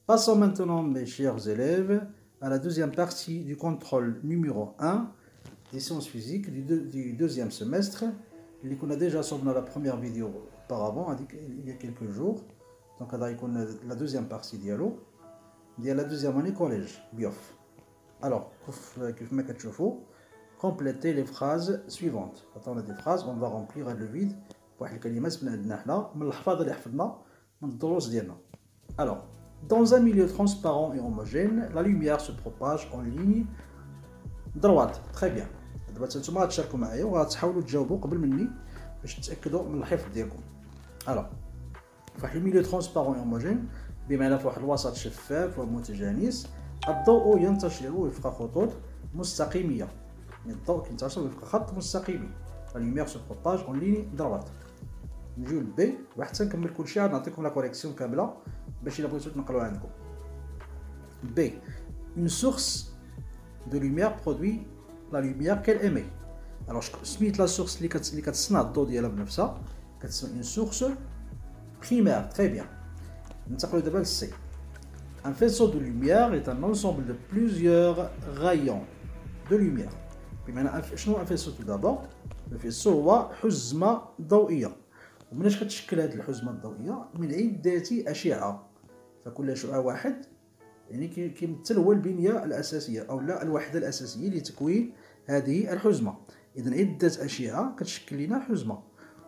Passons maintenant, mes chers élèves, à la deuxième partie du contrôle numéro 1 des sciences physiques du deuxième semestre. On a déjà sorti dans la première vidéo auparavant, il y a quelques jours. Donc, la deuxième partie dialogue. Il y a la deuxième année collège, BIOF. Alors, complétez les phrases suivantes. Quand on a des phrases, on va remplir le vide. Alors, dans un milieu transparent et homogène, la lumière se propage en ligne droite. Très bien. Alors, في milieu transparent et homogène بمعنى في واحد الوسط شفاف ومتجانس الضوء ينتشر وفق خطوط مستقيمية. الضوء ينتشر وفق خط مستقيم. La lumière se propage en ligne droite. نجيو لبي وحتى نكمل كلشي عاد نعطيكم لا كوريكسيون كامله باش الا بغيتو تنقلوها عندكم. B. Une source de lumière produit la lumière qu'elle émet. Alors سميت لا سورس اللي كتصنع الضوء ديالها بنفسها كتسمى une source primaire. Très bien. ننتقلوا دابا للسي. Un faisceau de lumière est un ensemble de plusieurs rayons de lumière. بمعنى شنو un faisceau tout d'abord؟ Le faisceau هو حزمة ضوئية. ومناش كتشكل هذه الحزمة الضوئية؟ من عدة أشعة. فكل شعاع واحد يعني كيمثل هو البنية الأساسية أو لا الوحدة الأساسية لتكوين هذه الحزمة. إذا عدة أشعة كتشكل لنا حزمة.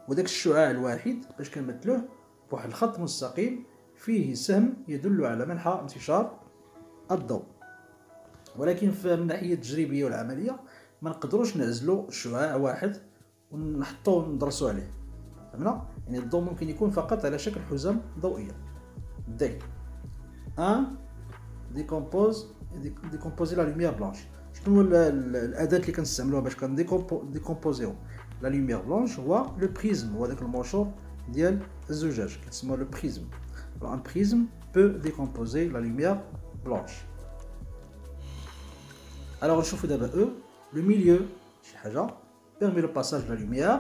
وداك الشعاع الواحد باش كنمثلوه بواحد الخط مستقيم فيه سهم يدل على منحى انتشار الضوء. ولكن من الناحية التجريبية والعملية ما نقدروش نعزلوا شعاع واحد ونحطوه ندرسوا عليه. فهمنا؟ يعني الضوء ممكن يكون فقط على شكل حزم ضوئية. دي décomposer la lumière blanche. شنو هو الأداة اللي كنستعملوها باش كنديكومبوزيو لا lumière blanche؟ هو لو بريزم، هو داك المونشور ديال الزجاج كيتسمى لو بريزم. Un prisme peut décomposer la lumière blanche. Alors, نشوفوا دابا le milieu شي حاجة permet le passage de la lumière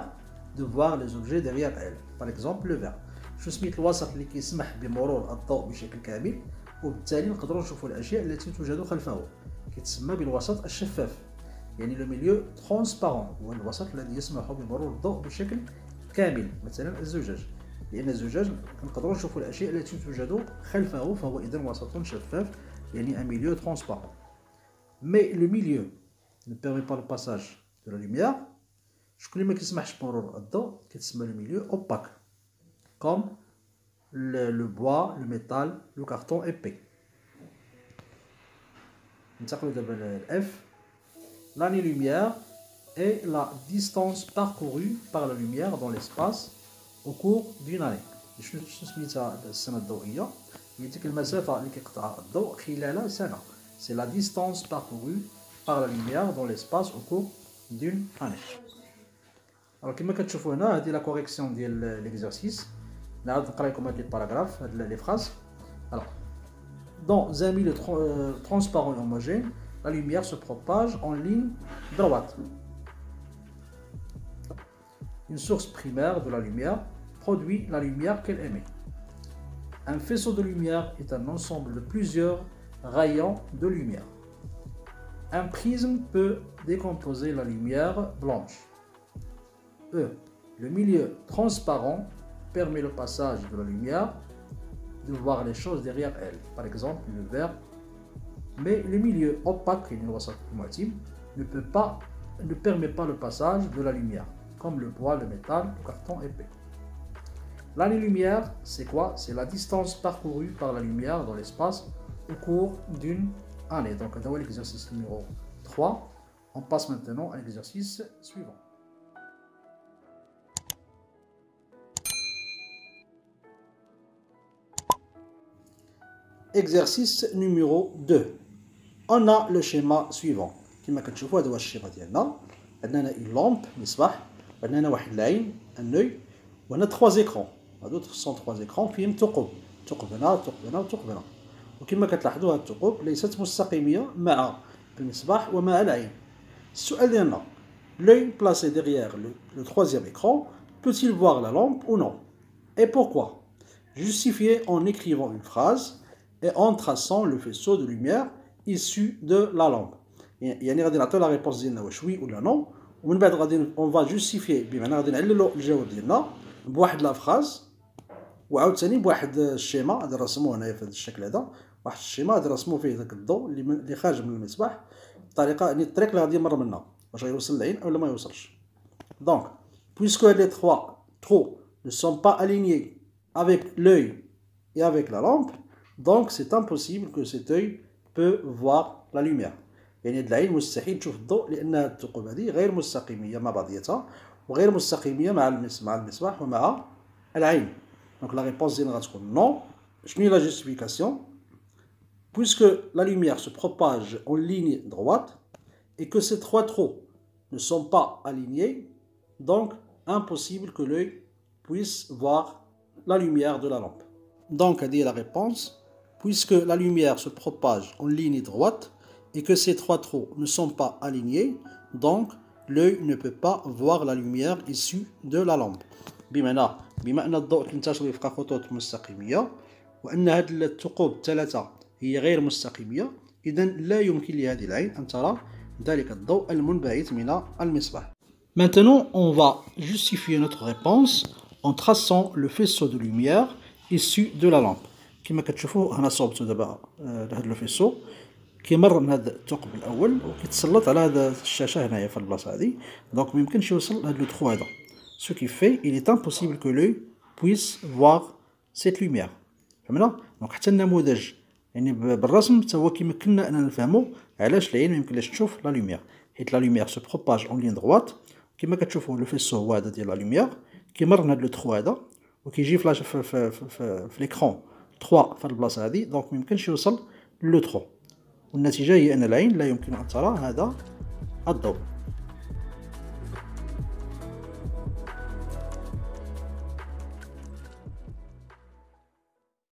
de voir les objets derrière elle. Par exemple, le verre. شنو سميت الوسط اللي كيسمح بمرور الضوء بشكل كامل وبالتالي نقدروا نشوفوا الأشياء التي توجد خلفه. كيتسمى بالوسط الشفاف. يعني le milieu transparent هو الوسط الذي يسمح بمرور الضوء بشكل كامل، مثلا الزجاج. لأن الزجاج نقدروا نشوفوا الأشياء التي توجد خلفه فهو إذا وسط شفاف يعني un milieu transparent. Mais le milieu ne permet pas le passage de la lumière. شكون اللي ما كيسمحش بمرور الضوء كيتسمى le milieu opaque comme le bois, le métal, le carton épais. ننتقلوا دابا ل F. L'année-lumière est la distance parcourue par la lumière dans l'espace au cours d'une année. شنو سميتها السنة الضوئية؟ هي ديك المسافة اللي كيقطعها الضوء خلال سنة. C'est la distance parcourue par la lumière dans l'espace au cours d'une année. Alors كما كتشوفوا هنا هذه لا كوريكسيون ديال l'exercice. نعاود نقرا لكم هاد لي باراغراف هاد لي phrases. Alors dans un milieu transparent et homogène, la lumière se propage en ligne droite. Une source primaire de la lumière produit la lumière qu'elle émet. Un faisceau de lumière est un ensemble de plusieurs rayons de lumière. Un prisme peut décomposer la lumière blanche. Le milieu transparent permet le passage de la lumière, de voir les choses derrière elle, par exemple le verre. Mais le milieu opaque, ne permet pas le passage de la lumière, comme le bois, le métal, le carton épais. L'année-lumière, c'est quoi? C'est la distance parcourue par la lumière dans l'espace au cours d'une année. Donc, dans l'exercice numéro 3, on passe maintenant à l'exercice suivant. Exercice numéro 2. On a le schéma suivant. كما كتشوفوا هذا هو الشيما ديالنا. عندنا une lampe مصباح، عندنا واحد العين un œil، وهنا 3 écrans. هادو sont 3 écrans فيهم ثقوب هنا وثقب هنا وثقب هنا. وكما كتلاحظوا هاد الثقوب ليست مستقيمية مع المصباح ومع العين. السؤال ديالنا l'œil placé derrière le troisième écran peut-il voir la lampe ou non? Et pourquoi? Justifiez en écrivant une phrase et en traçant le faisceau de lumière issu de la lampe. يعني غادي نعطيو لا ريبونس ديالنا واش وي ولا نو ومن بعد غادي اون فا جوستيفي بمعنى غادي نعللوا الجواب ديالنا بواحد لا فراز وعاوتاني بواحد الشيما غادي نرسموه هنايا في هذا الشكل هذا واحد الشيما غادي نرسمو فيه داك الضوء اللي خارج من المصباح الطريقه يعني الطريق اللي غادي يمر منها واش غيوصل للعين ولا ما يوصلش. دونك puisque les trois trous ne sont pas alignés avec l'œil et avec la lampe, donc c'est impossible que cet œil peut voir la lumière. يعني هاد العين مستحيل تشوف الضوء لان هاد الثقوب هذه غير مستقيميه مع بعضياتها وغير مستقيميه مع المصباح ومع العين. دونك لا ريبونس ديالنا غتكون نو. شنو هي لا جوستيفيكاسيون؟ puisque la lumière se propage en ligne droite et que ces trois trous ne sont pas alignés, donc impossible que l'œil puisse voir la lumière de la lampe. Donc, à dire la réponse, puisque la lumière se propage en ligne droite et que ces trois trous ne sont pas alignés, donc l'œil ne peut pas voir la lumière issue de la lampe. بما أن الضوء تنتشر وفق خطوط مستقيمية وأن هذه الثقوب الثلاثة هي غير مستقيمية، إذن لا يمكن لهذه العين أن ترى ذلك الضوء المنبعث من المصباح. Maintenant, on va justifier notre réponse en traçant le faisceau de lumière issu de la lampe. كما كتشوفوا هنا صوبتو دابا هذا الفيسو كيمر من هذا الثقب الاول وكيتسلط على هذا الشاشه هنايا في البلاصه هذه، دونك ما يمكنش يوصل لهذا لو ترو هذا. Ce qui fait, il est impossible que l'œil puisse voir cette lumière. فهمنا؟ دونك حتى النموذج يعني بالرسم حتى هو كيمكننا اننا نفهموا علاش العين ما يمكنلاش تشوف لا لوميير، حيت لا لوميير سو بروباج اون لين دروات. كما كتشوفوا لو فيسو هو هذا ديال لا لوميير كيمر من هذا لو ترو هذا وكيجي فلاش في ليكرون 3 في البلاصه هذه، دونك ما يمكنش يوصل لو ترو، والنتيجه هي ان العين لا يمكن ان ترى هذا الضوء.